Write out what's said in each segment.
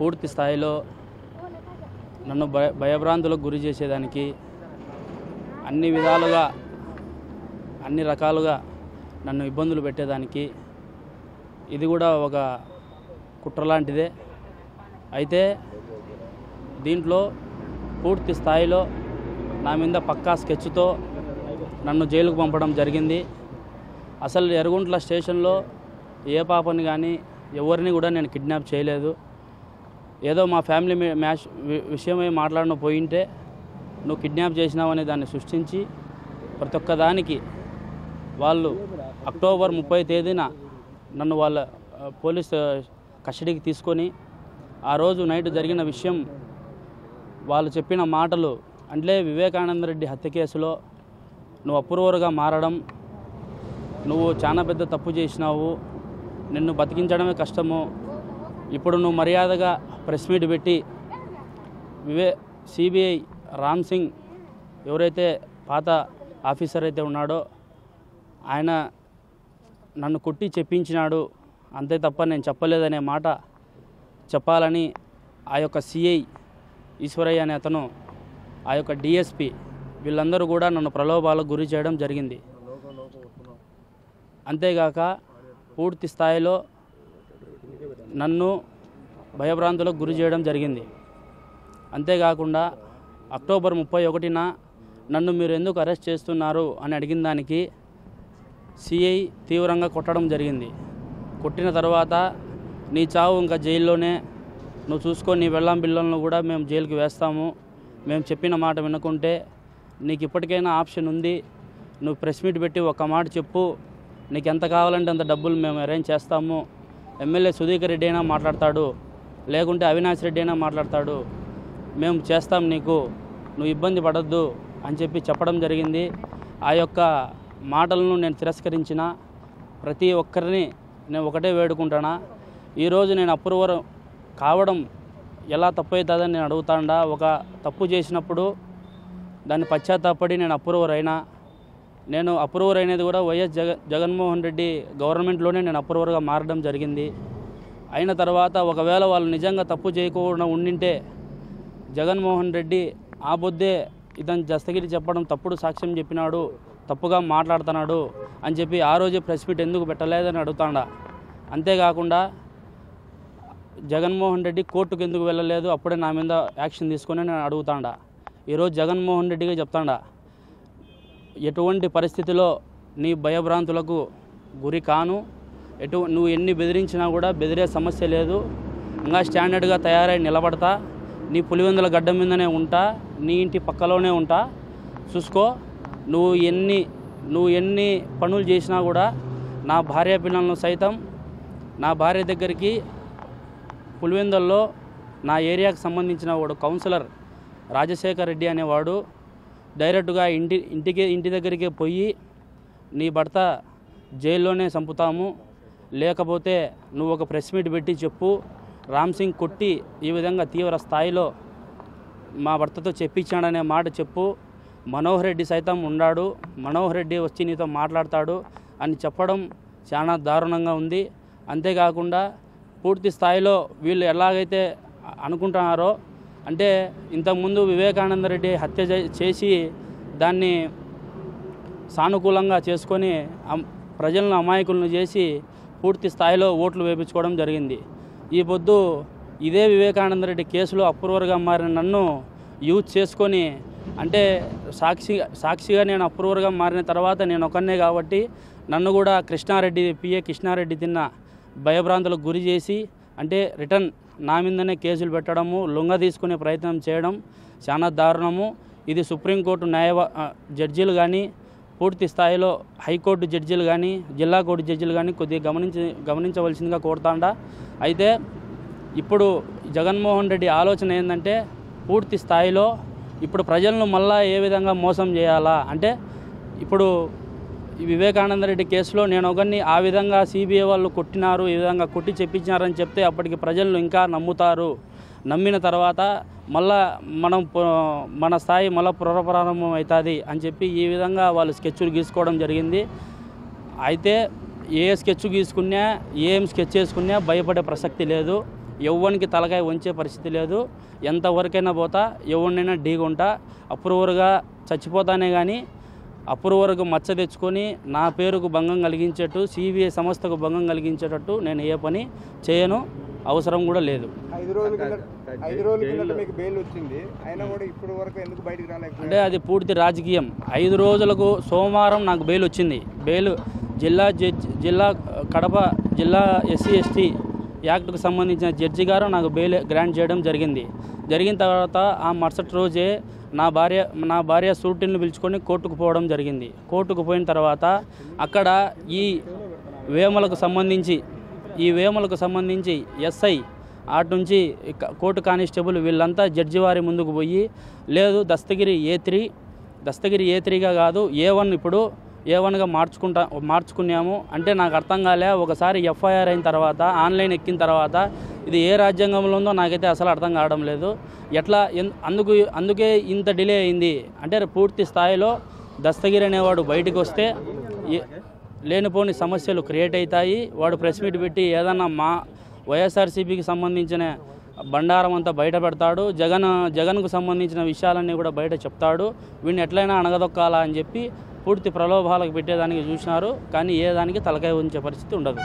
పూర్తి స్థాయిలో నన్ను భయభ్రాంతులకు గురి చేసేదానికి అన్ని విధాలుగా అన్ని రకాలుగా నన్ను ఇబ్బందులు పెట్టేదానికి ఇది కూడా ఒక కుట్ర లాంటిదే. అయితే దీంట్లో పూర్తి స్థాయిలో నా మీద పక్కా స్కెచ్తో నన్ను జైలుకు పంపడం జరిగింది. అసలు ఎర్రగుంట్ల స్టేషన్లో ఏ పాపని కానీ ఎవరిని కూడా నేను కిడ్నాప్ చేయలేదు. ఏదో మా ఫ్యామిలీ మ్యాచ్ విషయమై మాట్లాడిన పోయింటే నువ్వు కిడ్నాప్ చేసినావనే దాన్ని సృష్టించి ప్రతి ఒక్క దానికి వాళ్ళు అక్టోబర్ 30 తేదీన నన్ను వాళ్ళ పోలీస్ కస్టడీకి తీసుకొని ఆ రోజు నైట్ జరిగిన విషయం వాళ్ళు చెప్పిన మాటలు అంటే వివేకానంద రెడ్డి హత్య కేసులో నువ్వు అప్రూవర్గా మారడం, నువ్వు చాలా పెద్ద తప్పు చేసినావు, నిన్ను బతికించడమే కష్టము, ఇప్పుడు నువ్వు మర్యాదగా ప్రెస్ మీట్ పెట్టి సిబిఐ రామ్ సింగ్ ఎవరైతే పాత ఆఫీసర్ అయితే ఉన్నాడో ఆయన నన్ను కొట్టి చెప్పించినాడు, అంతే తప్ప నేను చెప్పలేదనే మాట చెప్పాలని ఆ యొక్క సిఐ ఈశ్వరయ్య అనే అతను, ఆ యొక్క డిఎస్పి వీళ్ళందరూ కూడా నన్ను ప్రలోభాలకు గురి చేయడం జరిగింది. అంతేగాక పూర్తి స్థాయిలో నన్ను భయభ్రాంతులకు గురి చేయడం జరిగింది. అంతేకాకుండా అక్టోబర్ 31న నన్ను మీరు ఎందుకు అరెస్ట్ చేస్తున్నారు అని అడిగిన దానికి సిఐ తీవ్రంగా కొట్టడం జరిగింది. కొట్టిన తర్వాత నీ చావు ఇంకా జైల్లోనే, నువ్వు చూసుకొని నీ వెళ్ళం పిల్లలను కూడా మేము జైలుకి వేస్తాము, మేము చెప్పిన మాట వినకుంటే నీకు ఇప్పటికైనా ఆప్షన్ ఉంది, నువ్వు ప్రెస్ మీట్ పెట్టి ఒక మాట చెప్పు, నీకు ఎంత కావాలంటే అంత డబ్బులు మేము అరేంజ్ చేస్తాము, ఎమ్మెల్యే సుధీకర్ రెడ్డి అయినా మాట్లాడతాడు, లేకుంటే అవినాష్ రెడ్డి అయినా మాట్లాడతాడు, మేము చేస్తాం నీకు, నువ్వు ఇబ్బంది పడద్దు అని చెప్పడం జరిగింది. ఆ యొక్క మాటలను నేను తిరస్కరించిన ప్రతి ఒక్కరిని నేను ఒకటే వేడుకుంటానా, ఈరోజు నేను అప్రూవర్ కావడం ఎలా తప్పు అవుతుందని నేను అడుగుతాడా. ఒక తప్పు చేసినప్పుడు దాన్ని పశ్చాత్తాపడి నేను అప్రూవర్ అయినా, నేను అప్రూవర్ అయినది కూడా వైఎస్ జగన్మోహన్ రెడ్డి గవర్నమెంట్లోనే నేను అప్రూవర్గా మారడం జరిగింది. అయిన తర్వాత ఒకవేళ వాళ్ళు నిజంగా తప్పు చేయకుండా ఉండింటే జగన్మోహన్ రెడ్డి ఆ బొద్దే ఇతను దస్తగిరి చెప్పడం తప్పుడు సాక్ష్యం చెప్పినాడు, తప్పుగా మాట్లాడుతున్నాడు అని చెప్పి ఆ రోజే ప్రెస్ మీట్ ఎందుకు పెట్టలేదని అడుగుతాడా. అంతేకాకుండా జగన్మోహన్ రెడ్డి కోర్టుకు ఎందుకు వెళ్ళలేదు, అప్పుడే నా మీద యాక్షన్ తీసుకొని నేను అడుగుతాడా. ఈరోజు జగన్మోహన్ రెడ్డిగా చెప్తాడా, ఎటువంటి పరిస్థితిలో నీ భయభ్రాంతులకు గురి కాను, నువ్వు ఎన్ని బెదిరించినా కూడా బెదిరే సమస్య లేదు, ఇంకా స్టాండర్డ్గా తయారై నిలబడతా, నీ పులివెందుల గడ్డ మీదనే ఉంటా, నీ ఇంటి పక్కలోనే ఉంటా, చూసుకో, నువ్వు ఎన్ని పనులు చేసినా కూడా నా భార్య పిల్లలను సైతం నా భార్య దగ్గరికి పులివెందుల్లో నా ఏరియాకు సంబంధించిన వాడు కౌన్సిలర్ రాజశేఖర్ రెడ్డి అనేవాడు డైరెక్ట్గా ఇంటి దగ్గరికి పోయి నీ భర్త జైల్లోనే చంపుతాము, లేకపోతే నువ్వు ఒక ప్రెస్ మీట్ పెట్టి చెప్పు, రామ్ సింగ్ కొట్టి ఈ విధంగా తీవ్ర స్థాయిలో మా భర్తతో చెప్పించాడనే మాట చెప్పు, మనోహర్ రెడ్డి సైతం ఉన్నాడు, మనోహర్ రెడ్డి వచ్చి నీతో మాట్లాడతాడు అని చెప్పడం చాలా దారుణంగా ఉంది. అంతేకాకుండా పూర్తి స్థాయిలో వీళ్ళు ఎలాగైతే అనుకుంటున్నారో, అంటే ఇంతకుముందు వివేకానంద రెడ్డి హత్య చేసి దాన్ని సానుకూలంగా చేసుకొని ప్రజలను అమాయకులను చేసి పూర్తి స్థాయిలో ఓట్లు వేయించుకోవడం జరిగింది. ఈ పొద్దు ఇదే వివేకానంద రెడ్డి కేసులో అప్రూవర్గా మారిన నన్ను యూజ్ చేసుకొని, అంటే సాక్షిగా నేను అప్రూవర్గా మారిన తర్వాత నేను ఒకనే కాబట్టి నన్ను కూడా పిఏ కృష్ణారెడ్డి తిన్న భయభ్రాంతులకు గురి చేసి, అంటే రిటర్న్ నా మీదనే కేసులు పెట్టడము, లొంగ తీసుకునే ప్రయత్నం చేయడం చాలా దారుణము. ఇది సుప్రీంకోర్టు జడ్జీలు కానీ, పూర్తి స్థాయిలో హైకోర్టు జడ్జీలు కానీ, జిల్లా కోర్టు జడ్జీలు కానీ కొద్దిగా గమనించవలసిందిగా కోరుతాండా. అయితే ఇప్పుడు జగన్మోహన్ రెడ్డి ఆలోచన ఏంటంటే పూర్తి స్థాయిలో ఇప్పుడు ప్రజలను మళ్ళా ఏ విధంగా మోసం చేయాలా, అంటే ఇప్పుడు వివేకానంద రెడ్డి కేసులో నేను ఒకరిని ఆ విధంగా సిబిఐ వాళ్ళు కొట్టినారు, ఈ విధంగా కొట్టి చెప్పించినారని చెప్తే అప్పటికి ప్రజలు ఇంకా నమ్ముతారు, నమ్మిన తర్వాత మళ్ళా మన స్థాయి మళ్ళీ పునఃప్రారంభం అవుతుంది అని చెప్పి ఈ విధంగా వాళ్ళు స్కెచ్లు గీసుకోవడం జరిగింది. అయితే ఏ స్కెచ్ గీసుకున్నా ఏం స్కెచ్ చేసుకున్నా భయపడే ప్రసక్తి లేదు. ఎవరికి తలకాయ వంచే పరిస్థితి లేదు. ఎంతవరకైనా పోతా, ఎవరినైనా ఢీగుంటా, అప్రూవర్గా చచ్చిపోతానే కానీ అప్రూవర్కు మచ్చ తెచ్చుకొని నా పేరుకు భంగం కలిగించేట్టు, సిబిఐ సంస్థకు భంగం కలిగించేటట్టు నేను ఏ పని చేయను, అవసరం కూడా లేదు. 5 రోజుల కిందట మీకు బెయిల్ వచ్చింది, అయినా కూడా ఇప్పటి వరకు ఎందుకు బయటికి రాలేకపోయారు? అంటే అది పూర్తి రాజకీయం. 5 రోజులకు సోమవారం నాకు బెయిల్ వచ్చింది. బెయిల్ జిల్లా కడప జిల్లా ఎస్సీ ఎస్టీ యాక్ట్కు సంబంధించిన జడ్జి గారు నాకు బెయిల్ గ్రాంట్ చేయడం జరిగింది. జరిగిన తర్వాత ఆ మరుసటి రోజే నా భార్య షూటింగ్ను పిలుచుకొని కోర్టుకు పోవడం జరిగింది. కోర్టుకు పోయిన తర్వాత అక్కడ ఈ వేమలకు సంబంధించి ఎస్ఐ అటు నుంచి కోర్టు కానిస్టేబుల్ వీళ్ళంతా జడ్జి వారి ముందుకు పోయి, లేదు దస్తగిరి ఏ3గా కాదు A1 ఇప్పుడు A1గా మార్చుకున్నాము అంటే నాకు అర్థం కాలే. ఒకసారి FIR అయిన తర్వాత, ఆన్లైన్ ఎక్కిన తర్వాత ఇది ఏ రాజ్యాంగంలో ఉందో నాకైతే అసలు అర్థం కావడం లేదు. ఎట్లా అందుకే ఇంత డిలే అయింది అంటే పూర్తి స్థాయిలో దస్తగిరి అనేవాడు బయటకు వస్తే లేనిపోని సమస్యలు క్రియేట్ అవుతాయి. వాడు ప్రెస్ మీట్ పెట్టి ఏదన్నా మా వైఎస్ఆర్సీపీకి సంబంధించిన బండారం అంతా బయట పెడతాడు, జగన్కు సంబంధించిన విషయాలన్నీ కూడా బయట చెప్తాడు, వీడిని ఎట్లయినా అణగదొక్కాలా అని చెప్పి పూర్తి ప్రలోభాలకు పెట్టేదానికి చూసినారు. కానీ ఏ దానికి తలకాయ ఉంచే పరిస్థితి ఉండదు.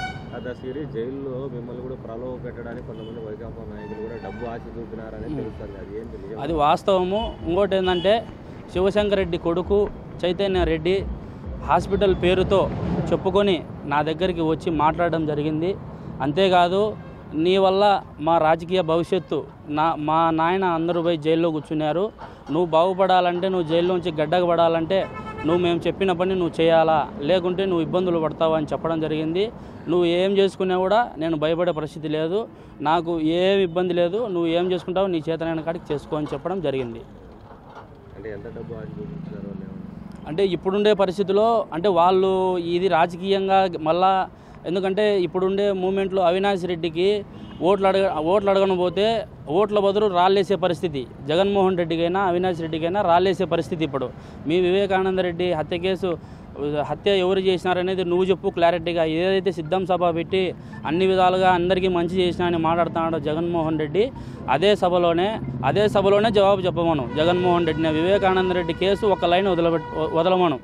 దస్తగిరి జైల్లో మిమ్మల్ని కూడా ప్రలోభ పెట్టడానికి కొంతమంది వైకాపా నాయకులు కూడా డబ్బు ఆశ చూపినారని తెలుస్తుంది, అది ఏంటి? అది వాస్తవము. ఇంకోటి ఏంటంటే శివశంకర్ రెడ్డి కొడుకు చైతన్య రెడ్డి హాస్పిటల్ పేరుతో చెప్పుకొని నా దగ్గరికి వచ్చి మాట్లాడడం జరిగింది. అంతేకాదు, నీ వల్ల మా రాజకీయ భవిష్యత్తు మా నాయన అందరూ పోయి జైల్లో కూర్చున్నారు, నువ్వు బాగుపడాలంటే, నువ్వు జైల్లోంచి గడ్డకు పడాలంటే నువ్వు మేము చెప్పిన పని నువ్వు చేయాలా, లేకుంటే నువ్వు ఇబ్బందులు పడతావు అని చెప్పడం జరిగింది. నువ్వు ఏం చేసుకున్నా కూడా నేను భయపడే పరిస్థితి లేదు, నాకు ఏం ఇబ్బంది లేదు, నువ్వు ఏం చేసుకుంటావు నీ చేతనైన కాడికి చేసుకో అని చెప్పడం జరిగింది. అంటే ఎంత డబ్బు ఆశ చూపించారు అంటే ఇప్పుడుండే పరిస్థితిలో అంటే వాళ్ళు ఇది రాజకీయంగా మళ్ళా, ఎందుకంటే ఇప్పుడుండే మూమెంట్లో అవినాష్ రెడ్డికి ఓట్లు అడగకపోతే ఓట్ల బదులు రాళ్ళేసే పరిస్థితి, జగన్మోహన్ రెడ్డికైనా అవినాష్ రెడ్డికైనా రాళ్ళేసే పరిస్థితి. ఇప్పుడు మీ వివేకానంద రెడ్డి హత్య ఎవరు చేసినారనేది నువ్వు చెప్పు క్లారిటీగా. ఏదైతే సిద్ధం సభ పెట్టి అన్ని విధాలుగా అందరికీ మంచి చేసినా అని మాట్లాడుతున్నాడు జగన్మోహన్ రెడ్డి, అదే సభలోనే జవాబు చెప్పమను జగన్మోహన్ రెడ్డిని. వివేకానంద రెడ్డి కేసు ఒక లైన్ వదలమను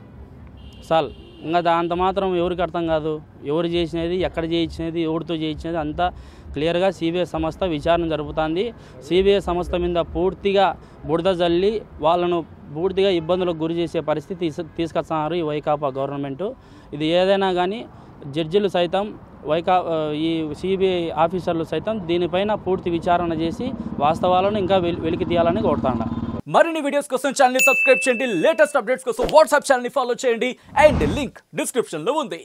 సాల్. ఇంకా అంత మాత్రం ఎవరికి అర్థం కాదు, ఎవరు చేసినది, ఎక్కడ చేయించినది, ఎవరితో చేయించినది అంతా క్లియర్గా సిబిఐ సంస్థ విచారణ జరుపుతుంది. సిబిఐ సంస్థ మీద పూర్తిగా బురద జల్లి వాళ్ళను పూర్తిగా ఇబ్బందులకు గురి చేసే పరిస్థితి తీసుకొస్తున్నారు ఈ వైకాపా గవర్నమెంటు. ఇది ఏదైనా కానీ జడ్జిలు సైతం ఈ సిబిఐ ఆఫీసర్లు సైతం దీనిపైన పూర్తి విచారణ చేసి వాస్తవాలను ఇంకా వెలికి తీయాలని కోరుతాను. మరిన్ని వీడియోస్ కోసం ఛానల్ ని సబ్స్క్రైబ్ చేయండి, లేటెస్ట్ అప్డేట్స్ కోసం వాట్సాప్ ఛానల్ ని ఫాలో చేయండి అండ్ లింక్ డిస్క్రిప్షన్ లో ఉంది.